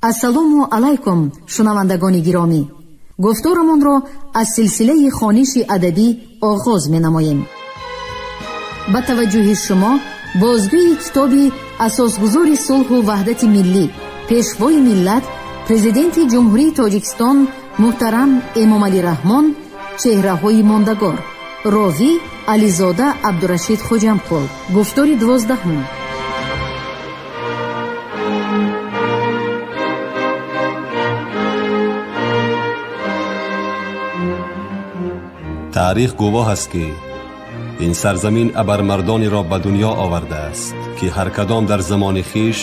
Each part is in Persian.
ассалому алайкум шунавандагони гиромӣ. гуфторамонро аз силсилаи хониши адабӣ оғоз менамоем. ба таваҷҷӯҳи шумо бозгӯи китоби асосгузори сулҳу ваҳдати миллӣ, пешвои миллат, президенти ҷумҳурии Тоҷикистон муҳтарам Эмомалӣ Раҳмон, чеҳраҳои мондагор. ровӣ Ализода Абдурашид Хоҷамқул. гуфтори 12. таърих гувоҳ аст ки ин сарзамин абармардоне ро ба дунё овардааст ки ҳар кадом дар замони хиш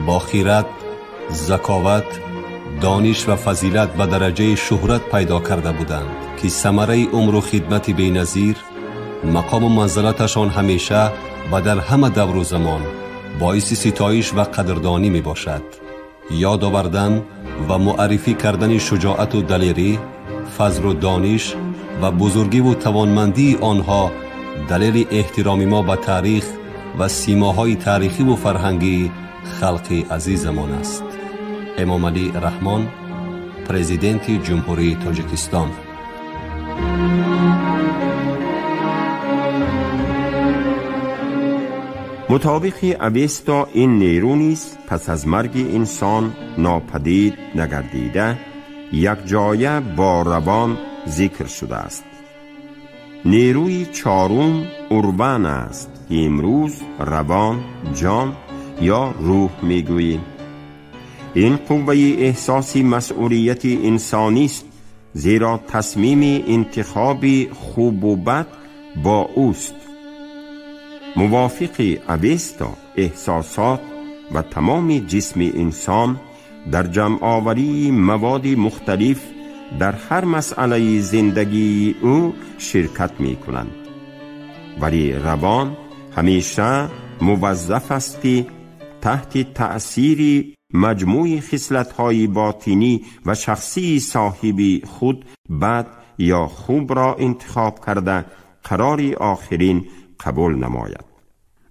бо хират, заковат, дониш ва фазилат ба дараҷаи шӯҳрат пайдо карда буданд ки самараи умру хидмати беназир, мақому манзилаташон ҳамеша ва дар ҳама давру замон боиси ситоиш ва қадрдонӣ мебошад. ёд овардан ва муаррифӣ кардани шуҷоату далерӣ, фазлу дониш ва бузургиву тавонмандии онҳо далели эҳтироми мо ба таърих ва симоҳои таърихиву фарҳангии халқи азизамон аст. эмомалӣ раҳмон, президенти ҷумҳурии Тоҷикистон. مطابق اوستا این نیرو نیز پس از مرگ انسان ناپدید نگردیده یک جایه با روان ذکر شده است. نیروی چهارم اروان است که امروز روان، جان یا روح میگوییم. این قوه احساسی مسئولیت انسانی است، زیرا تصمیم انتخاب خوب و بد با اوست. موافق اوستا احساسات و تمام جسم انسان در جمع آوری مواد مختلف در هر مسئله زندگی او شرکت می کنند، ولی روان همیشه موظف است که تحت تأثیر مجموع خصلت‌های باطنی و شخصی صاحب خود بد یا خوب را انتخاب کرده قرار آخرین قبول نماید.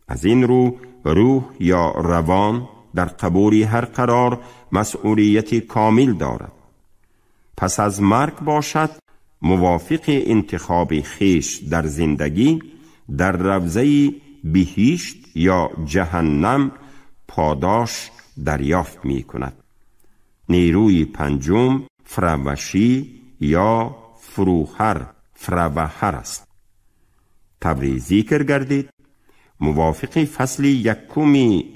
از این رو روح یا روان در قبول هر قرار مسئولیت کامل دارد. پس از مرگ باشد موافق انتخاب خیش در زندگی در روضه بهشت یا جهنم پاداش دریافت می کند. نیروی پنجم فروشی یا فروهر است. طبری ذکر گردید موافق فصل یکم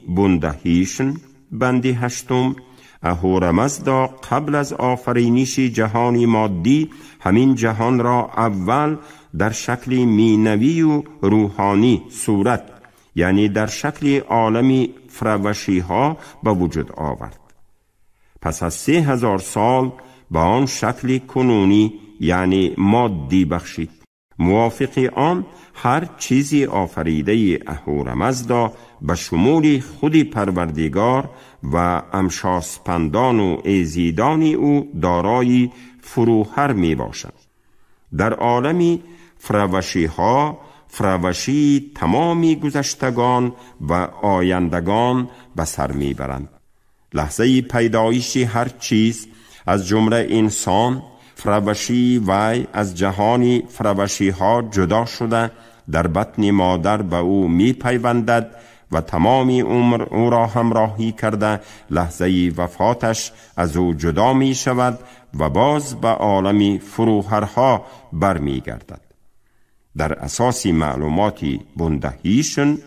بندهیشن بند 8 اهورامزدا قبل از آفرینش جهان مادی همین جهان را اول در شکل مینوی و روحانی صورت، یعنی در شکل عالم فروشی ها به وجود آورد. پس از 3000 سال به آن شکل کنونی یعنی مادی بخشید. موافق آن هر چیزی آفریده اهورامزدا به شمول خود پروردگار و امشاسپندان و ایزیدان او دارای فروهر می باشد. در عالم فروشی ها فروشی تمامی گذشتگان و آیندگان به سر می برند. لحظه پیدایش هر چیز از جمله انسان، فروشی وی از جهان فروشی ها جدا شده در بطن مادر به او می پیوندد و تمامی عمر او را همراهی کرده لحظه وفاتش از او جدا می شود و باز به عالم فروهرها برمی گردد. در اساس معلومات بندهیشن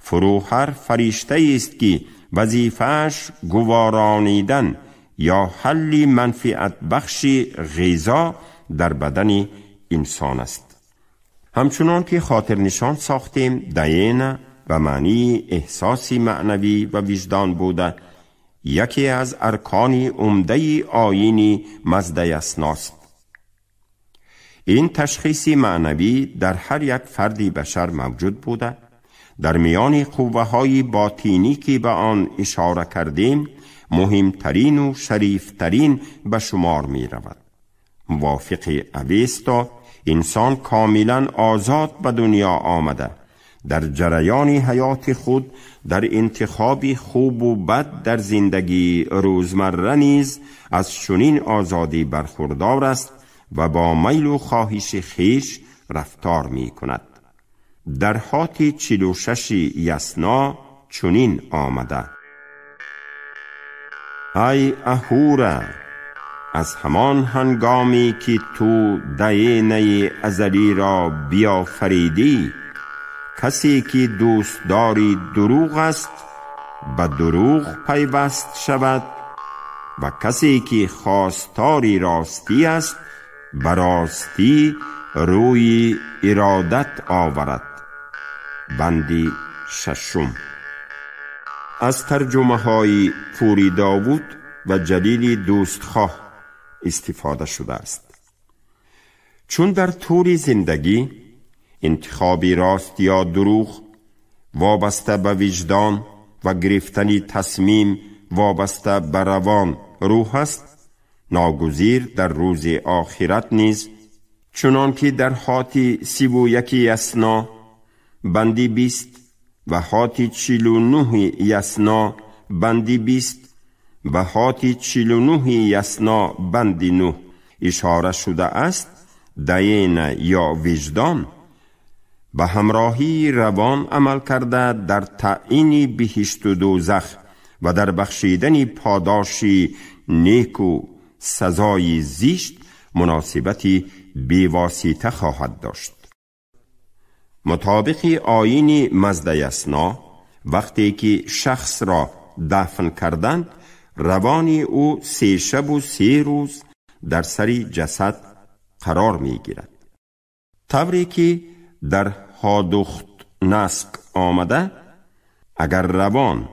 فروهر فرشته است که وظیفه‌اش گوارانیدن یا حل منفعت بخش غذا در بدن انسان است. همچنان که خاطر نشان ساختیم دیانه و معنی احساسی معنوی و وجدان بوده یکی از ارکان عمده آیین مزد اسناست. این تشخیص معنوی در هر یک فردی بشر موجود بوده. در میان قوه‌های باطنی که به آن اشاره کردیم مهمترین و شریفترین به شمار می رود. موافق اوستا انسان کاملا آزاد به دنیا آمده در جریان حیات خود در انتخاب خوب و بد در زندگی روزمره نیز از چنین آزادی برخوردار است و با میل و خواهش خویش رفتار می کند. در هات 46 یسنا چنین آمده: ای اهورا، از همان هنگامی که تو دینه ازلی را بیافریدی، کسی که دوست داری دروغ است به دروغ پیوست شود و کسی که خواستاری راستی است به راستی روی ارادت آورد. بندی 6. از ترجمه های پوری داوود و جلیل دوستخواه استفاده شده است. چون در طول زندگی انتخابی راست یا دروغ وابسته به وجدان و گرفتن تصمیم وابسته به روان روح است، ناگزیر در روز آخرت نیز چنان که در هات 31 یسنا بندی 20 و هات 49 یسنا بندی 20 و هات 49 یسنا بندی 9 اشاره شده است، دین یا وجدان به همراهی روان عمل کرده در تعیین بهشت و دوزخ و در بخشیدن پاداشی نیک و سزای زیشت مناسبتی بیواسطه خواهد داشت. مطابق آیین مزد یسنا، وقتی که شخص را دفن کردند، روان او 3 شب و 3 روز در سر جسد قرار می گیرد. طوری که در هادخت نسک آمده، اگر روان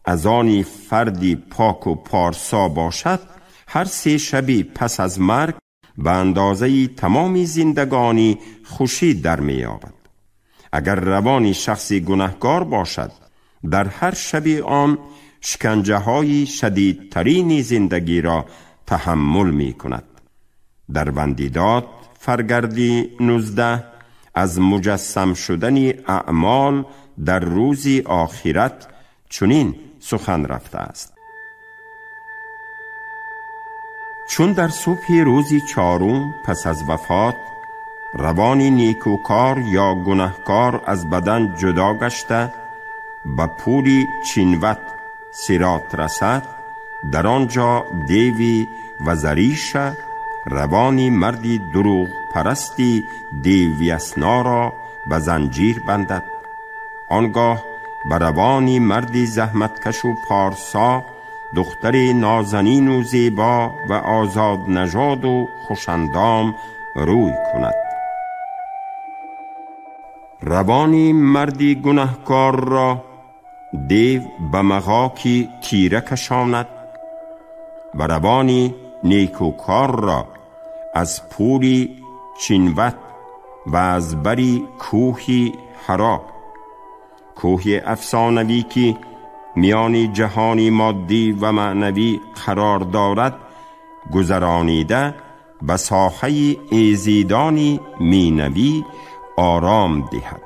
از آن فردی پاک و پارسا باشد، هر 3 شبی پس از مرگ به اندازه تمام زندگانی خوشی در می یابد. اگر روان شخصی گناهکار باشد، در هر شب آن شکنجه های شدیدترین زندگی را تحمل می کند. در وندیداد فرگردی 19 از مجسم شدن اعمال در روز آخرت چنین سخن رفته است: چون در صبح روز 4 پس از وفات روانی نیکوکار یا گناهکار از بدن جدا گشته به پولی چینوت صراط رسد، در آنجا دیوی و زریشه روانی مردی دروغ پرستی دیو یسنا را به زنجیر بندد. آنگاه به روانی مردی زحمتکش و پارسا، دختر نازنین و زیبا و آزاد نژاد و خوشندام روی کند. روانی مردی گناهکار را دیو به مغاکی تیره کشاند و روانی نیکوکار را از پولی چینوت و از بری کوهی حرا، کوه افسانوی که میان جهانی مادی و معنوی قرار دارد، گذرانیده به ساحه ایزیدانی مینوی آرام دهد.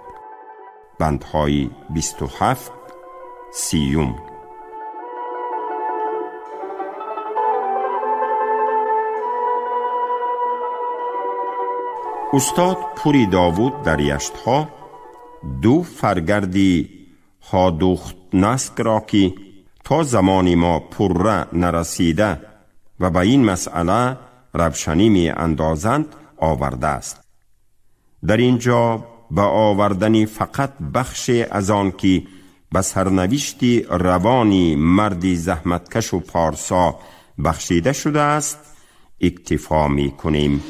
بندهای 27 30. استاد پوری داوود در یشتها 2 فرگردی هادخت نسک را که تا زمانی ما پره نرسیده و به این مسئله روشنی می اندازند آورده است. در اینجا به آوردن فقط بخش از آن که به سرنوشتی روانی مردی زحمتکش و پارسا بخشیده شده است اکتفا می کنیم.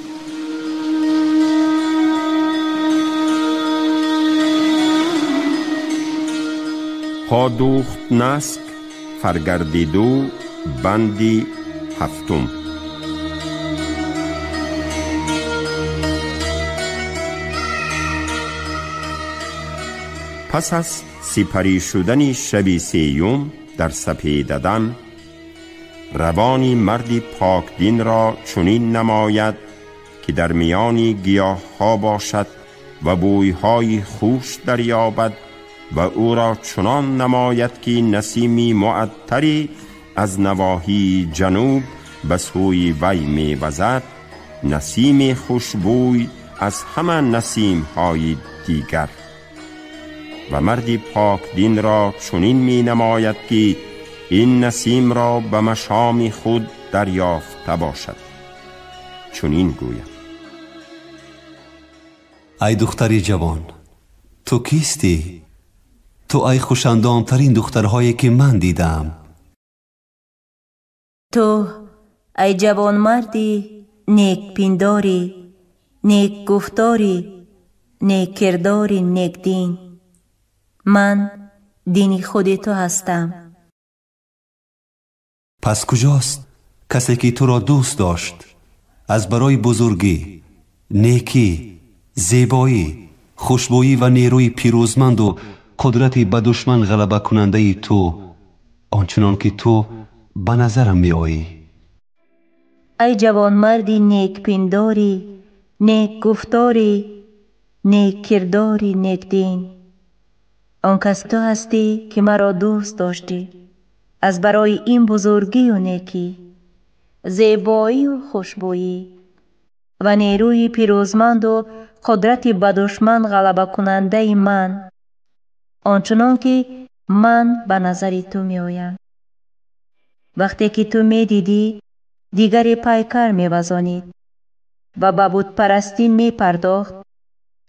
هادخت نسک فرگردی 2 بندی 7. پس از سپری شدن شب 3 در سپیددم، روانی مردی پاک دین را چنین نماید که در میان گیاه ها باشد و بوی های خوش دریابد و او را چنان نماید که نسیمی معطری از نواحی جنوب به سوی وی می وزد، نسیم خوشبوی از همه نسیم های دیگر. و مردی پاک دین را چنین می نماید که این نسیم را به مشام خود دریافته باشد. چنین گوید: ای دختری جوان، تو کیستی؟ تو ای خوشندام ترین دخترهایی که من دیدم. تو ای جوان مردی نیک پینداری، نیک گفتاری، نیک کرداری، نیک دین. من دینی خود تو هستم. پس کجاست کسی که تو را دوست داشت، از برای بزرگی، نیکی، زیبایی، خوشبویی و نیروی پیروزمند و قدرتی به دشمن غلبه کننده تو، آنچنان که تو به نظرم می آیی؟ ای جوان مردی نیک پینداری، نیک گفتاری، نیک کرداری، نیک دین. آن کس تو هستی که مرا دوست داشتی از برای این بزرگی و نیکی، زیبایی و خوشبویی و نیروی پیروزمند و قدرتی به دشمن غلبه کننده من، آنچنان که من به نظر تو می آیم. وقتی که تو می دیدی دیگری پیکر می وزانید و به بت پرستی می پرداخت،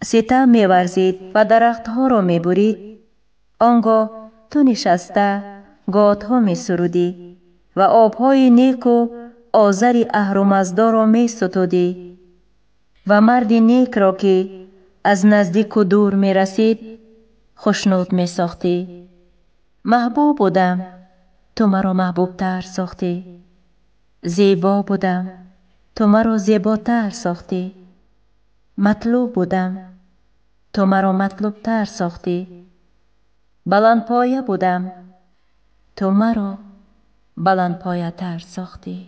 ستم می ورزید و درختها را می برید، آنگاه تو نشسته گاتها می سرودی و آبهای نیک و آذر اهرمزدا را می ستودی و مرد نیک را که از نزدیک و دور می رسید خوشنود می ساختی. محبوب بودم، تو مرا محبوب تر ساختی. زیبا بودم، تو مرا زیباتر ساختی. مطلوب بودم، تو مرا مطلوب تر ساختی. بلند پایه بودم، تو مرا بلند پایه تر ساختی.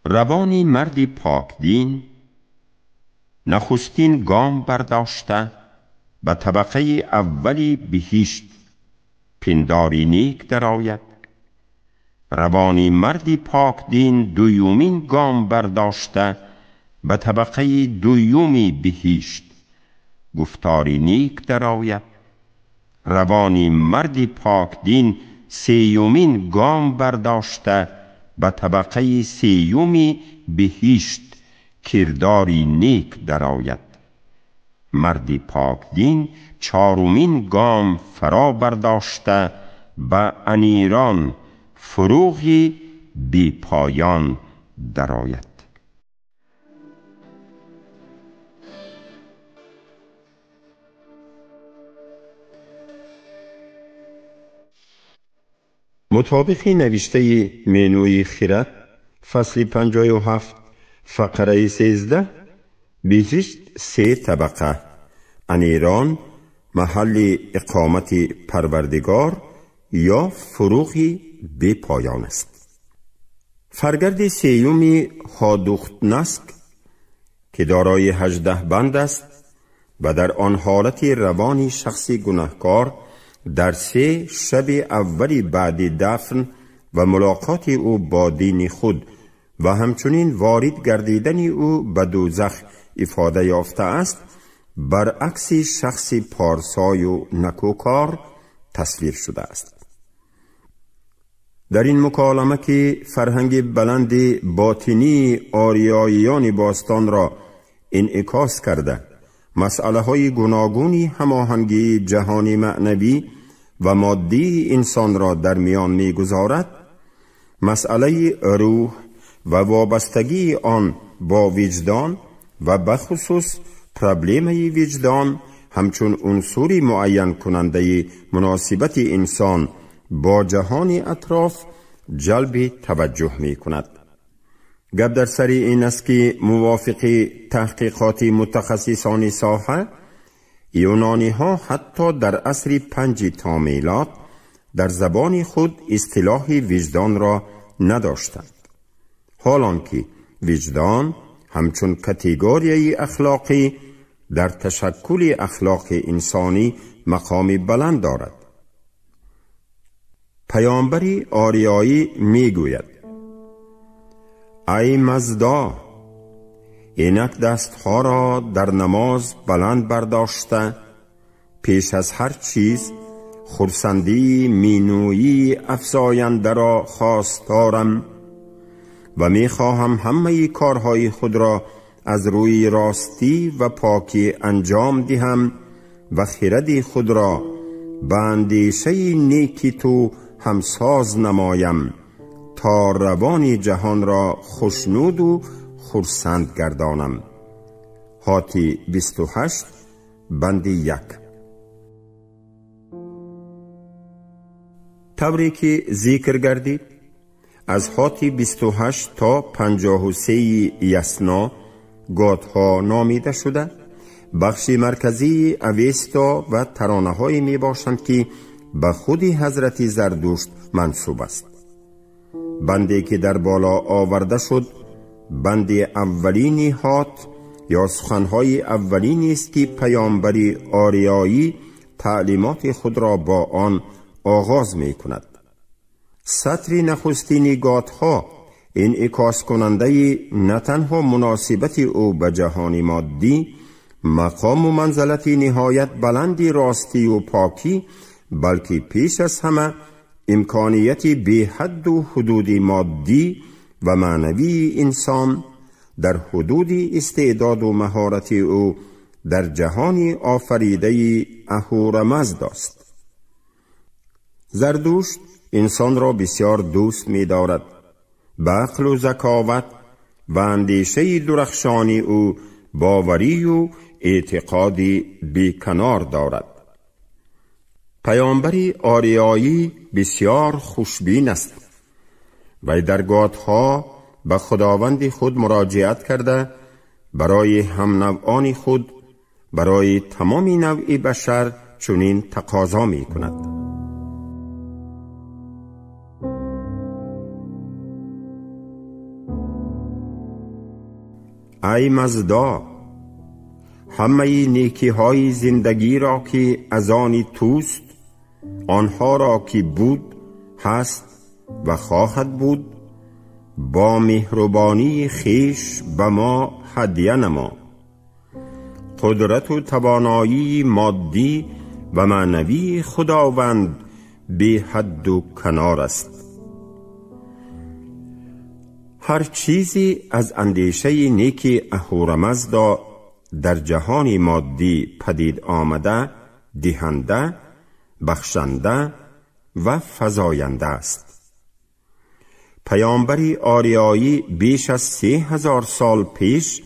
روانی مردی پاک دین نخستین گام برداشته به طبقه اولی بهشت پنداری نیک درآید. روانی مردی پاک دین دویومین گام برداشته به طبقه دویومی بهشت گفتاری نیک درآید. روانی مردی پاک دین سیومین گام برداشته به طبقه سیومی بهشت کرداری نیک درآید. مردی پاک دین چهارمین گام فرا برداشته به انیران فروغی بی پایان درآید. مطابق نوشته منوی خیرت فصل 57 فقره 13 بهشت 3 طبقه: انیران، محل اقامت پروردگار یا فروغی بی پایان است. فرگرد سیومی هادوخت نسک که دارای 18 بند است و در آن حالت روانی شخصی گناهکار در 3 شب اولی بعد دفن و ملاقات او با دین خود و همچنین وارد گردیدن او به دوزخ افاده یافته است، برعکس شخص پارسای و نکوکار تصویر شده است. در این مکالمه که فرهنگ بلند باطنی آریاییان باستان را انعکاس کرده، مسئله های گوناگونی هماهنگی جهانی معنوی و مادی انسان را در میان می گذارد، مسئله روح و وابستگی آن با وجدان و بخصوص پرابلم وجدان همچون عنصری معین کننده مناسبت انسان با جهان اطراف جلب توجه می کند. گپ در سر این است که موافق تحقیقات متخصصان ساحه، یونانی ها حتی در عصر 5 تا میلاد در زبان خود اصطلاح وجدان را نداشتند. حالان که وجدان همچون کاتگوریای اخلاقی در تشکل اخلاق انسانی مقامی بلند دارد. پیامبری آریایی می گوید: ای مزدا، اینک دستها را در نماز بلند برداشته، پیش از هر چیز خرسندی مینویی افزاینده را خواستارم و می خواهم همه کارهای خود را از روی راستی و پاکی انجام دهم و خرد خود را به اندیشه نیکی تو همساز نمایم تا روان جهان را خوشنود و خرسند گردانم. حاتی 28 بند 1. طوری که ذکر گردید از حاتی 28 تا 53 یسنا گاتها نامیده شده. بخش مرکزی اوستا و ترانه های می باشند که به خود حضرت زردشت منصوب است. بندی که در بالا آورده شد بند اولینی هات یا سخنهای اولینی است که پیامبری آریایی تعلیمات خود را با آن آغاز می کند. سطر نخستین گاتها انعکاس کننده نه تنها مناسبت او به جهان مادی، مقام و منزلت نهایت بلندی راستی و پاکی، بلکه پیش از همه امکانیت بی حد و حدود مادی و معنوی انسان در حدود استعداد و مهارت او در جهان آفریده اهورامزد است. زردشت انسان را بسیار دوست می دارد. به عقل و ذکاوت و اندیشه درخشانی او باوری و اعتقادی بیکنار دارد. پیامبری آریایی بسیار خوشبین است و در گاتها به خداوند خود مراجعت کرده برای هم نوعان خود، برای تمام نوع بشر چنین تقاضا می کند: ای مزدا، همه نیکی های زندگی را که از آن توست، آنها را که بود، هست و خواهد بود، با مهربانی خیش به ما هدیه نما. قدرت و توانایی مادی و معنوی خداوند بی حد و کنار است. هر چیزی از اندیشه نیکی اهورامزدا در جهان مادی پدید آمده دهنده، بخشنده و فزاینده است. پیامبری آریایی بیش از 3000 سال پیش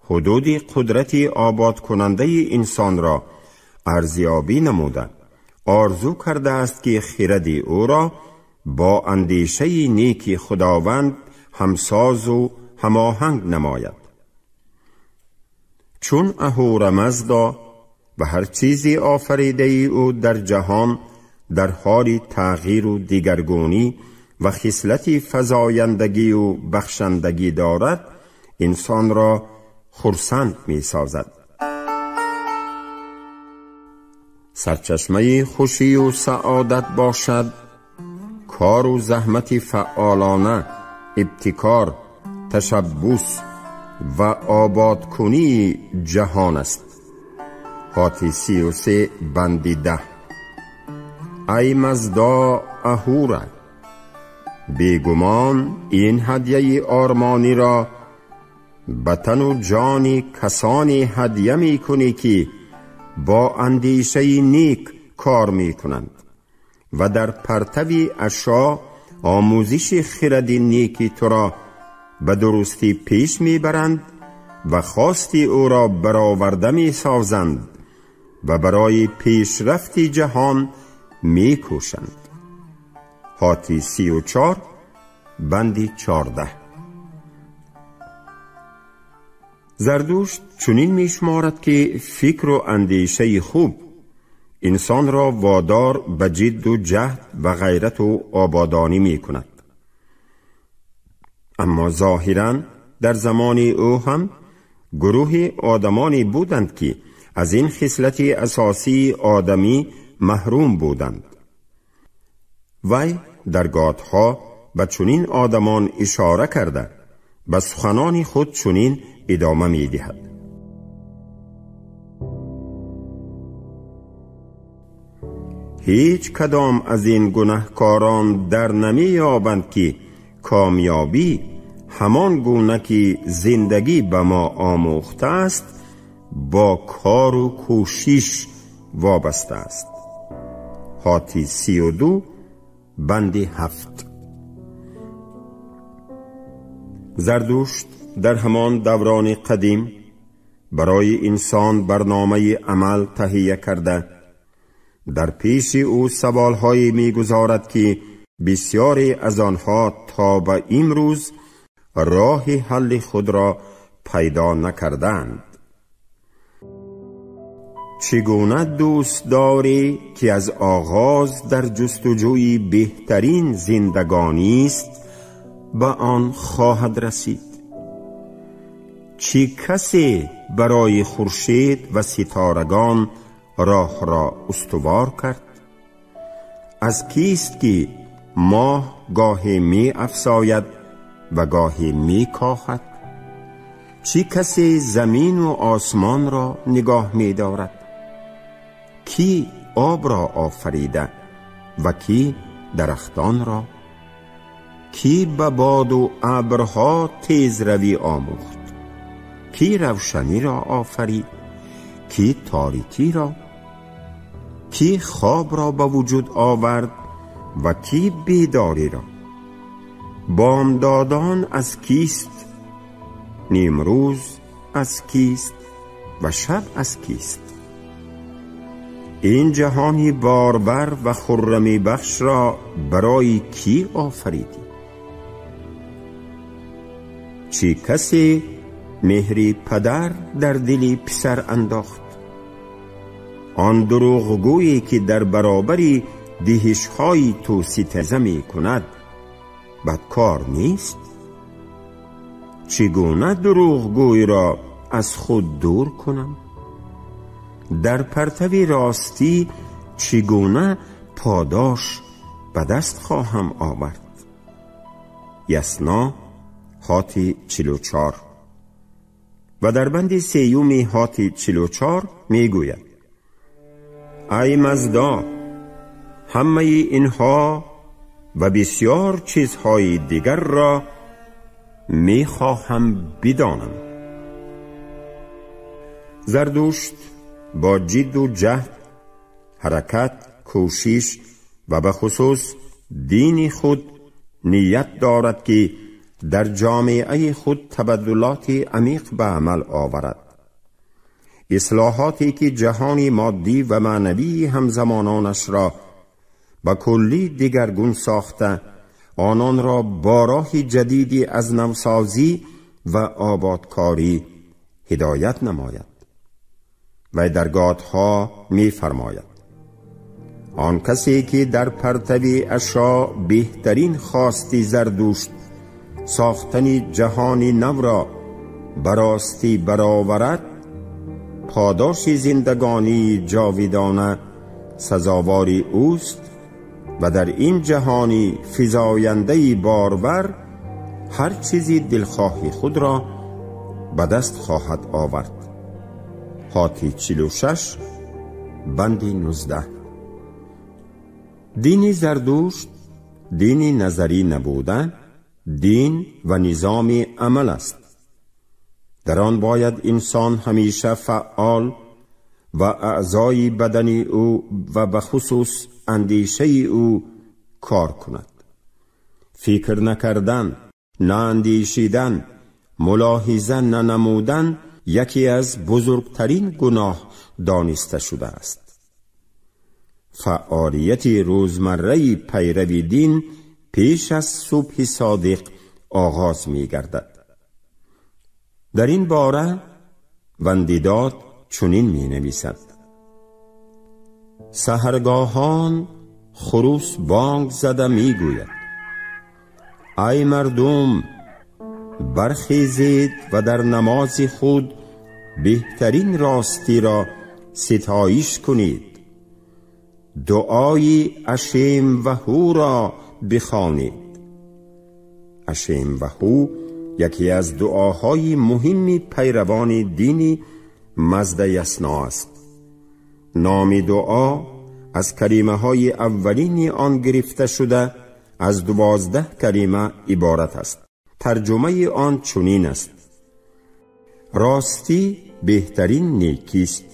حدود قدرت آباد کننده انسان را ارزیابی نموده آرزو کرده است که خرد او را با اندیشه نیکی خداوند همساز و هماهنگ نماید. چون اهورامزدا و هر چیزی آفریده او در جهان در حال تغییر و دیگرگونی و خصلتی فزایندگی و بخشندگی دارد، انسان را خرسند می سازد. سرچشمه خوشی و سعادت باشد کار و زحمت فعالانه، ابتکار، تشبث و آباد کنی جهان است. حاتی 33 بند 10. ای مزدا اهورا، بیگمان این هدیه آرمانی را به تن و جان کسانی هدیه می کنی که با اندیشه نیک کار می کنند و در پرتوی اشیا آموزش خرد نیکی تو را به درستی پیش می برند و خواستی او را برآورده می سازند و برای پیشرفت جهان می کوشند. حاتی 34 بند 14. زردشت چنین می شمارد که فکر و اندیشه خوب انسان را وادار به جد و جهد و غیرت و آبادانی می کند. اما ظاهراً در زمان او هم گروه آدمانی بودند که از این خصلت اساسی آدمی محروم بودند. وی در گاتها به چنین آدمان اشاره کرده به سخنان خود چنین ادامه می دهد: هیچ کدام از این گناهکاران در نمی یابند که کامیابی همان گونه که زندگی به ما آموخته است با کار و کوشش وابسته است. حاتی 32 بند 7. زردوشت در همان دوران قدیم برای انسان برنامه عمل تهیه کرده در پیش او سوالهایی می‌گذارد که بسیاری از آنها تا به امروز راه حل خود را پیدا نکردند. چگونه دوست داری که از آغاز در جستجوی بهترین زندگانی است به آن خواهد رسید؟ چه کسی برای خورشید و ستارگان راه را استوار کرد؟ از کیست که ماه گاهی می افزاید و گاهی می کاهد؟ چه کسی زمین و آسمان را نگاه می دارد؟ کی آب را آفریده و کی درختان را؟ کی به باد و ابرها تیز روی آموخت؟ کی روشنی را آفرید؟ کی تاریکی را؟ کی خواب را به وجود آورد و کی بیداری را؟ بامدادان از کیست؟ نیمروز از کیست و شب از کیست؟ این جهانی باربر و خرمی بخش را برای کی آفریدی؟ چه کسی مهری پدر در دل پسر انداخت؟ آن دروغگویی که در برابر دهش‌های تو ستیزه می کند بدکار نیست؟ چگونه دروغگوی را از خود دور کنم؟ در پرتو راستی چگونه پاداش به دست خواهم آورد؟ یسنا حاتی 44. و در بند 3 حاتی 44 می گوید: ای مزدا، همه اینها و بسیار چیزهای دیگر را می خواهم بدانم. زردوشت با جد و جهد، حرکت، کوشش و به خصوص دین خود نیت دارد که در جامعه خود تبدلات عمیق به عمل آورد. اصلاحاتی که جهان مادی و معنوی همزمانانش را به کلی دیگرگون ساخته، آنان را با راه جدیدی از نوسازی و آبادکاری هدایت نماید. و در گاتها می فرماید: آن کسی که در پرتو اشیا بهترین خواستی زردوشت ساختن جهانی نو را براستی برآورد، پاداش زندگانی جاودانه سزاواری اوست و در این جهانی فزاینده بارور هر چیزی دلخواهی خود را به دست خواهد آورد. حاتی 46 بند 19. دین زردوشت دین نظری نبودن، دین و نظام عمل است. در آن باید انسان همیشه فعال و اعضای بدنی او و به خصوص اندیشه او کار کند. فکر نکردن، نه اندیشیدن، ملاحظه ننمودن یکی از بزرگترین گناه دانسته شده است. فعالیت روزمره پیروی دین پیش از صبح صادق آغاز می گردد. در این باره وندیداد چنین می نویسد: سحرگاهان خروس بانگ زده می گوید: ای مردم، برخیزید و در نماز خود بهترین راستی را ستایش کنید. دعای اشیم و هو را بخوانید. اشیم و هو یکی از دعاهای مهم پیروان دین مزد یسنا است. نام دعا از کلمه های اولین آن گرفته شده از 12 کلمه عبارت است. ترجمه آن چنین است: راستی بهترین نیکیست،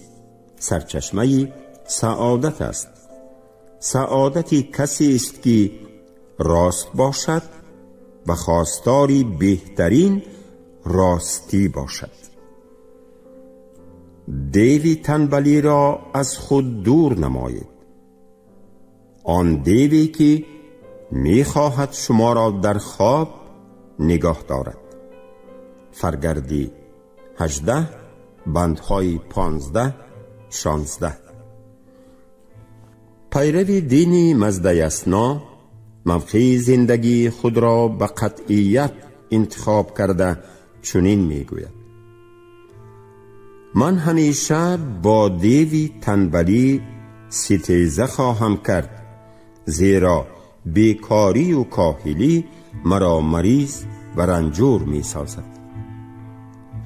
سرچشمه سعادت است. سعادتی کسی است که راست باشد و خواستاری بهترین راستی باشد. دیوی تنبلی را از خود دور نمایید. آن دیوی که می‌خواهد شما را در خواب نگاه دارد. فرگردی 18 بندهای 15-16. پیروی دینی مزد یسنا موقع زندگی خود را به قطعیت انتخاب کرده چنین میگوید: من همیشه با دیوی تنبلی ستیزه خواهم کرد، زیرا بیکاری و کاهلی مرا مریض و رنجور می سازد.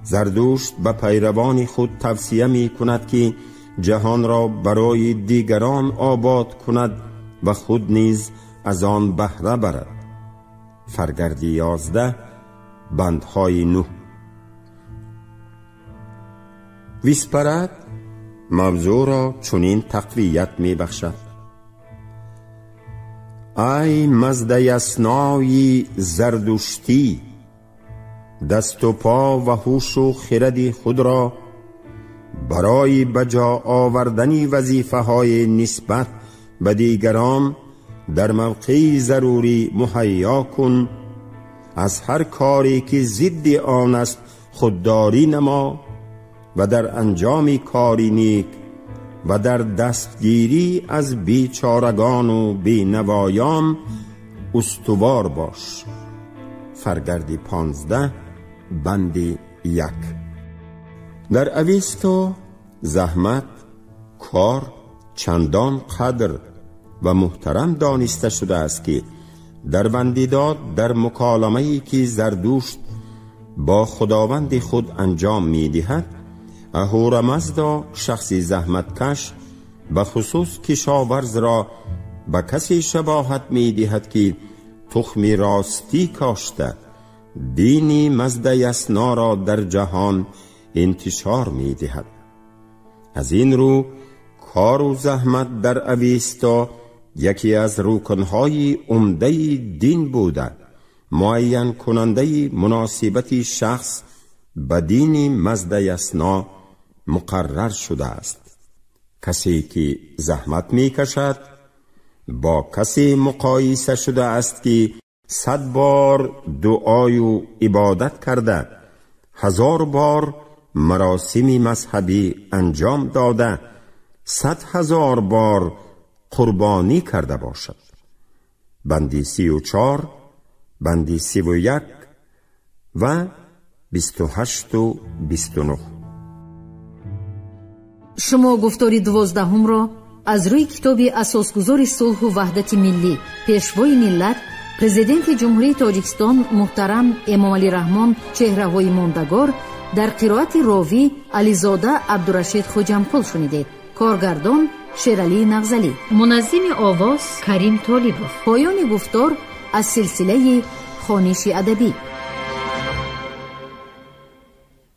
زردشت به پیروان خود توصیه می کند که جهان را برای دیگران آباد کند و خود نیز از آن بهره برد. فرگردی 11 بندهای 9. ویسپرد موضوع را چنین تقویت می بخشد: ای مزد یسنای زردشتی، دست و پا و هوش و خرد خود را برای بجا آوردن وظیفه های نسبت به دیگران در موقع ضروری مهیا کن. از هر کاری که ضد آن است خودداری نما و در انجام کاری نیک و در دستگیری از بیچارگان و بینوایان استوار باش. فرگردی 15 بند 1. در اویستو زحمت کار چندان قدر و محترم دانسته شده است که در وندیداد در مکالمه‌ای که زردشت با خداوند خود انجام می‌دهد، اهورامزدا شخصی زحمتکش به خصوص کشاورز را به کسی شباهت می‌دهد که تخم راستی کاشته دینی مزد یسنا را در جهان انتشار می‌دهد. از این رو کار و زحمت در اویستا یکی از رکنهای عمده دین بوده، معین کننده مناسبت شخص به دین مزد یسنا مقرر شده است. کسی که زحمت می کشد با کسی مقایسه شده است که 100 بار دعای و عبادت کرده، 1000 بار مراسم مذهبی انجام داده، 100,000 بار قربانی کرده باشد. بندی 34 بندی 31 و 28 و 29. شما گفتاری 12 را از روی کتاب اساسگذار صلح و وحدت ملی، پیشوای ملت، پرزیدنت جمهوری تاجیکستان محترم امامعلی رحمان چهره‌های ماندگار در قرائت راوی علیزاده عبدالرشید خوجمپل شنیدید. کارگردان شیرعلی نغزلی، منظم آواز کریم طالبوف. پایان گفتار از سلسله خوانش ادبی.